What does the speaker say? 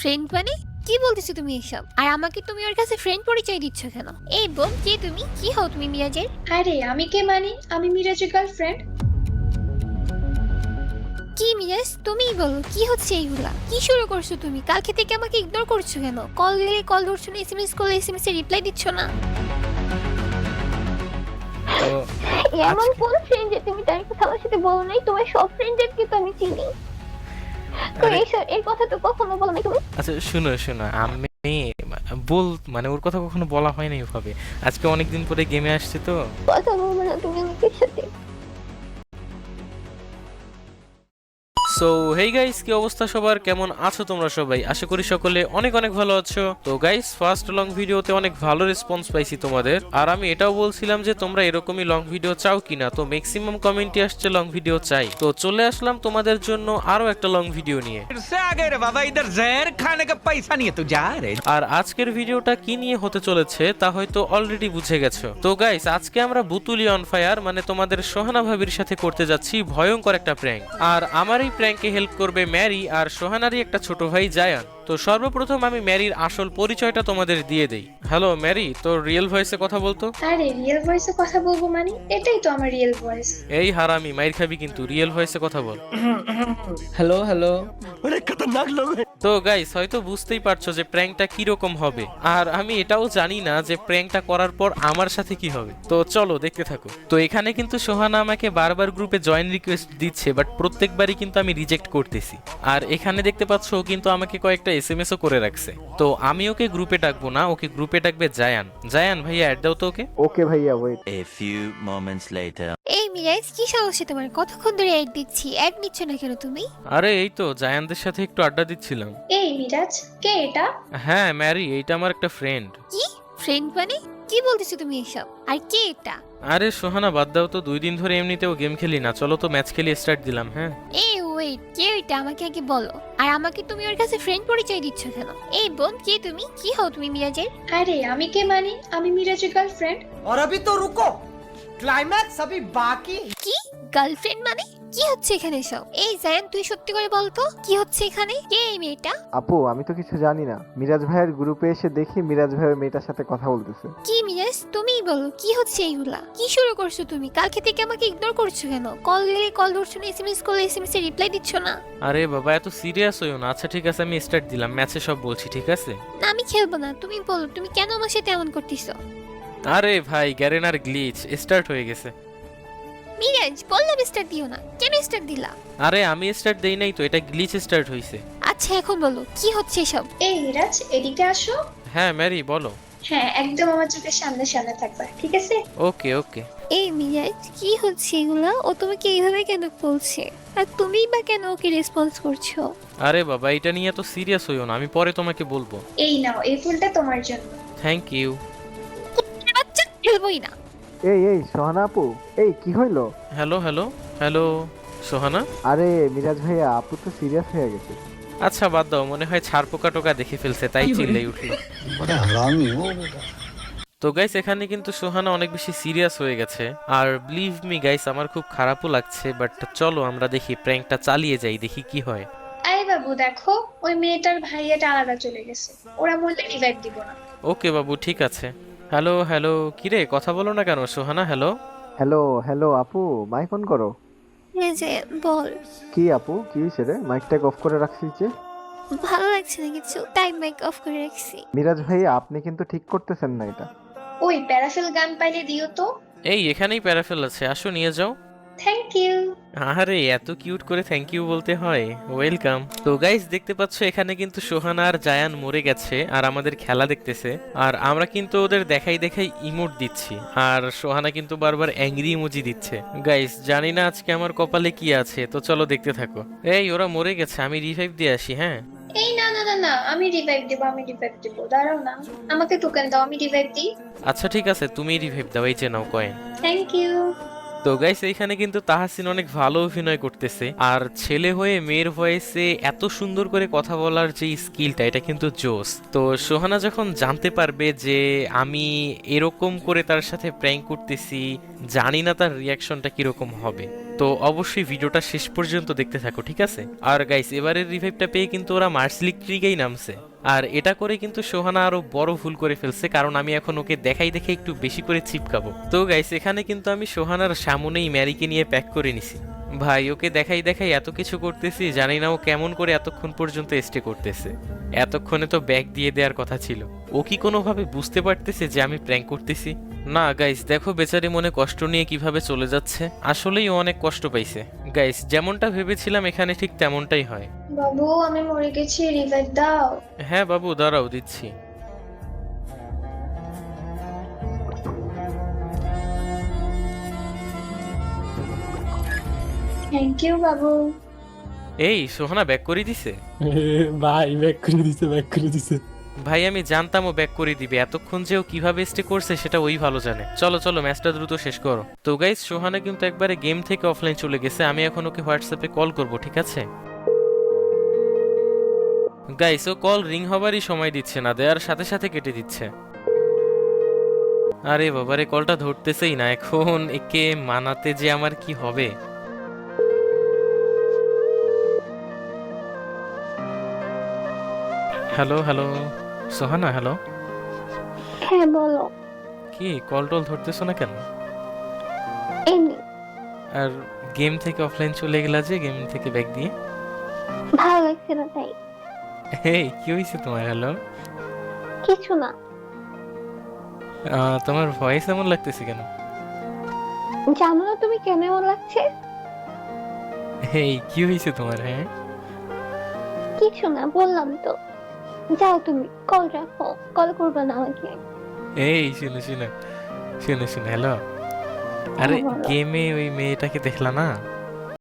Friend মানে কি বলতেছো তুমি এসব? আর আমাকে তুমি ওর কাছে ফ্রেন্ড পরিচয় দিচ্ছ কেন? এই বোন, কে তুমি? কি হও তুমি মিরাজের? আরে আমি কে মানি? আমি মিরাজের গার্লফ্রেন্ড। কি মিরাজ, তুমিই বলো কি হচ্ছে এইগুলা? কি শুরু করছো তুমি? কালকে থেকে আমাকে ইগনোর করছো কেন? কল দিলে কল ধরছো না, এসএমএস করলে এসএমএস এর রিপ্লাই দিচ্ছ না। তো এমন কোন ফ্রেন্ড যে তুমি তার কথা আমার সাথে বলো নাই? তোমার সব ফ্রেন্ডদেরকে তো আমি চিনি। তো আরে এই কথা তো কখনো বলো নাই তুমি। আচ্ছা, শুনো শোনো, আমি বল মানে ওর কথা কখনো বলা হয় না এভাবে। আজকে অনেকদিন পরে গেমে আসছে তো। কথা বলবো না তুমি আমাকে সাথে। সো হেই গাইস, কি অবস্থা সবার? কেমন আছো তোমরা সবাই? আশা করি সকলে অনেক অনেক ভালো আছো। তো গাইস, ফার্স্ট লং ভিডিওতে অনেক ভালো রেসপন্স পাইছি তোমাদের। আর আমি এটাও বলছিলাম যে তোমরা এরকমই লং ভিডিও চাও কিনা, তো ম্যাক্সিমাম কমেন্টই আসছে লং ভিডিও চাই। তো চলে আসলাম তোমাদের জন্য আরো একটা লং ভিডিও নিয়ে। फिर से आ गए रे बाबा, इधर जहर खाने का पैसा नहीं है, तू जा रे। আর আজকের ভিডিওটা কি নিয়ে হতে চলেছে তা হয়তো অলরেডি বুঝে গেছো। তো গাইস, আজকে আমরা বুতুলি অন ফায়ার মানে তোমাদের সোহানা ভাবির সাথে করতে যাচ্ছি ভয়ঙ্কর একটা প্র্যাঙ্ক। আর আমার এই প্র্যাঙ্কে হেল্প করবে ম্যারি আর সোহানারই একটা ছোট ভাই জায়ান। তো সর্বপ্রথম আমি ম্যারির আসল পরিচয়টা তোমাদের দিয়ে দেই। হ্যালো ম্যারি, তোর রিয়েল ভয়েসে কথা বলতো। আরে রিয়েল ভয়েসে কথা বলবো মানে? এটাই তো আমার রিয়েল ভয়েস। এই হারামি, মাইর খাবি কিন্তু, রিয়েল ভয়েসে কথা বল। Hello hello. अरे खतरनाक लोग हैं। তো গাইস, হয়তো বুঝতেই পারছো যে প্র্যাঙ্কটা কি রকম হবে। আর আমি এটাও জানি না যে প্র্যাঙ্কটা করার পর আমার সাথে কি হবে। তো চলো দেখতে থাকো। তো এখানে কিন্তু সোহানা আমাকে বারবার গ্রুপে জয়েন রিকোয়েস্ট দিচ্ছে, বাট প্রত্যেকবারই কিন্তু আমি রিজেক্ট করতেছি। আর এখানে দেখতে পাচ্ছো ও কিন্তু আমাকে কয়েকটা এসএমএসও করে রাখছে। তো আমি ওকে গ্রুপে ডাকবো না, ওকে গ্রুপে ডাকবে জায়ান। জায়ান ভাইয়া অ্যাড দাও তো ওকে। ওকে ভাইয়া, wait. A few moments later. এই মিরাজ, কি সমস্যা তোমার? কতক্ষণ ধরে অ্যাড দিচ্ছি, অ্যাড নিচ্ছ না কেন তুমি? আরে এই তো জায়ানদের সাথে একটু আড্ডা দিচ্ছিলাম। এই মিরাজ, কে এটা? হ্যাঁ ম্যারি, এইটা আমার একটা ফ্রেন্ড। কি ফ্রেন্ড মানে কি বলতেছো তুমি এসব? আর কে এটা? আরে সোহানা বাদ দাও তো, 2 দিন ধরে এমনিতেও গেম খেলি না, চলো তো ম্যাচ খেলি স্টার্ট দিলাম। হ্যাঁ এই ওয়েট, কে এটা আমাকে আগে বলো। আর আমাকে তুমি ওর কাছে ফ্রেন্ড পরিচয় দিচ্ছ কেন? এই বোন, কে তুমি? কি হও তুমি মিরাজের? আরে আমি কে মানি? আমি মিরাজের গার্লফ্রেন্ড। और अभी तो रुको, क्लाइमैक्स अभी बाकी। কি গার্লফ্রেন্ড মানে? কি হচ্ছে এখানে সব? এই জায়ান, তুই সত্যি করে বলতো কি হচ্ছে এখানে? কে এই মেয়েটা? আপু, আমি তো কিছু জানি না। মিরাজ ভাইয়ের গ্রুপে এসে দেখি মিরাজ ভাইয়ের মেয়েটার সাথে কথা বলতেছে। কি মিরাজ, তুমিই বলো কি হচ্ছে এইগুলা? কি শুরু করছো তুমি? কালকে থেকে আমাকে ইগনোর করছো কেন? কল দিলে কল ধরছো না, এসএমএস করলে এসএমএস এর রিপ্লাই দিচ্ছ না। আরে বাবা, এত সিরিয়াস হইও না। আচ্ছা ঠিক আছে, আমি স্টার্ট দিলাম, ম্যাচে সব বলছি, ঠিক আছে? না আমি খেলবো না, তুমি বলো তুমি কেন আমার সাথে এমন করতেছো? আরে ভাই, গ্যারেনার গ্লিচ স্টার্ট হয়ে গেছে। মিরাজ, বললাম স্টার্ট দিও না, কেন স্টার্ট দিলা? আরে আমি স্টার্ট দেই নাই তো, এটা গ্লিচ স্টার্ট হইছে। আচ্ছা এখন বলো কি হচ্ছে এসব? এই মিরাজ, এদিকে আসো। হ্যাঁ ম্যারি বলো। হ্যাঁ, একদম আমার চোখের সামনে সামনে থাকবা, ঠিক আছে? ওকে ওকে। এই মিরাজ, কি হচ্ছে এগুলা? ও তোমাকে এইভাবে কেন বলছে? আর তুমিই বা কেন ওকে রেসপন্স করছো? আরে বাবা, এটা নিয়ে এত সিরিয়াস হইও না, আমি পরে তোমাকে বলবো। এই নাও, এই ফুলটা তোমার জন্য। Thank you. বাচ্চা, খেলবোই না। এই এই সোহানা আপু, এই কি হইলো? Hello hello hello Sohana. আরে মিরাজ ভাইয়া, আপু তো সিরিয়াস হয়ে গেছে। আচ্ছা বাদ দাও, মনে হয় ছাড় পোকা টোকা দেখে ফেলছে তাই চিল্লাই উঠলো। তো গাইস, এখানে কিন্তু সোহানা অনেক বেশি সিরিয়াস হয়ে গেছে। আর বিলিভ মি গাইস, আমার খুব খারাপও লাগছে, বাট চলো আমরা দেখি প্র্যাঙ্কটা চালিয়ে যাই, দেখি কি হয়। আরে বাবু দেখো, ওই মেয়েটার ভাইয়াটা আলাদা চলে গেছে। ওরা বললে রিভাইভ দিব না। ওকে বাবু, ঠিক আছে। হ্যালো হ্যালো, কিরে কথা বলো না কেন সোহানা? হ্যালো। হ্যালো হ্যালো আপু, মাইক অন করো। এই যে বল। কি আপু, কি হয়েছে রে? মাইকটা অফ করে রাখছিস যে? ভালো লাগছে না কিছু, তাই মাইক অফ করে রাখছি। মিরাজ ভাইয়া, আপনি কিন্তু ঠিক করতেছেন না এটা। ওই প্যারাফিল গান পাইলে দিও তো। এই এখানেই প্যারাফেল আছে, আসো নিয়ে যাও। Thank you. আরে এত কিউট করে থ্যাংক ইউ বলতে হয়? ওয়েলকাম। তো গাইস, দেখতে পাচ্ছ এখানে কিন্তু সোহানা আর জায়ান মরে গেছে আর আমাদের খেলা দেখতেছে। আর আমরা কিন্তু ওদের দেখাই দেখাই ইমোট দিচ্ছি, আর সোহানা কিন্তু বারবার অ্যাংরি ইমোজি দিচ্ছে। গাইস, জানি না আজকে আমার কপালে কি আছে, তো চলো দেখতে থাকো। এই ওরা মরে গেছে, আমি রিভাইভ দিয়ে আসি। হ্যাঁ এই না না না না, আমি রিভাইভ দেব, আমি রিভাইভ দেব। দাঁড়াও না, আমাকে টোকেন দাও, আমি রিভাইভ দিই। আচ্ছা ঠিক আছে, তুমি রিভাইভ দাও, এই যে নাও কয়েন। Thank you. তো গাইস, এইখানে কিন্তু তাহসিন অনেক ভালো অভিনয় করতেছে। আর ছেলে হয়ে মেয়ের ভয়েসে এত সুন্দর করে কথা বলার যে স্কিলটা, এটা কিন্তু জোস। তো সোহানা যখন জানতে পারবে যে আমি এরকম করে তার সাথে প্র্যাঙ্ক করতেছি, জানি না তার রিয়াকশনটা কিরকম হবে। তো অবশ্যই ভিডিওটা শেষ পর্যন্ত দেখতে থাকো, ঠিক আছে? আর গাইস, এবারের রিভাইভটা পেয়ে কিন্তু ওরা মার্সলিক ট্রিগেই নামছে। আর এটা করে কিন্তু সোহানা আরো বড় ভুল করে ফেলছে, কারণ আমি এখন ওকে দেখাই দেখে একটু বেশি করে চিপকাবো। তো গাইস, এখানে কিন্তু আমি সোহানার সামনেই ম্যারিকে নিয়ে প্যাক করে নিছি। ভাই, ওকে দেখাই দেখাই এত কিছু করতেছি, জানি না ও কেমন করে এতক্ষণ পর্যন্ত স্টে করতেছে। এতক্ষণে তো ব্যাগ দিয়ে দেওয়ার কথা ছিল। ও কি কোনোভাবে বুঝতে পারতেছে যে আমি প্র্যাঙ্ক করতেছি? না গাইস, দেখো বেচারি মনে কষ্ট নিয়ে কিভাবে চলে যাচ্ছে। আসলেই ও অনেক কষ্ট পাইছে। গাইস, যেমনটা ভেবেছিলাম এখানে ঠিক তেমনটাই হয়। বাবু আমি মরে গেছি, রিভাইভ দাও। হ্যাঁ বাবু, দাঁড়াও দিচ্ছি। থ্যাংক ইউ বাবু। এই সোহানা ব্যাক করে দিছে? ভাই ব্যাক করে দিছে। ভাই, আমি জানতাম ও ব্যাক করে দিবে। এতক্ষণ যে ও কিভাবে স্টে করছে সেটা ওই ভালো জানে। চলো চলো, ম্যাচটা দ্রুত শেষ করো। তো গাইস, সোহানা কিন্তু একবারে গেম থেকে অফলাইন চলে গেছে। আমি এখন ওকে হোয়াটসঅ্যাপে কল করব, ঠিক আছে? গাইস, ও কল রিং হবারই সময় দিচ্ছে না, দেয়ার সাথে সাথে কেটে দিচ্ছে। আরে বাবারে, কলটা ধরতেছেই না। এখন একে মানাতে যে আমার কি হবে। Hello hello, Sohana hello. হ্যাঁ বলো। কি কল টল ধরতেছো না কেন? এমনি আর গেম থেকে অফলাইন চলে গেলা যে, গেম থেকে ব্যাক দিয়ে? ভালো লাগছে না তাই। এই কি হয়েছে তোমার? হ্যালো। কিছু না। তোমার ভয়েস এমন লাগতেছে কেন? জানো না তুমি কেন এমন লাগছে? এই কি হয়েছে তোমার? হ্যাঁ কিছু না, বললাম তো। যাও তুমি, কল রাখো, কল করবে না আমাকে। এই শুনো শুনো শুনো শুনো, হ্যালো। আরে বলো। গেমে ওই মেয়েটাকে দেখলা না?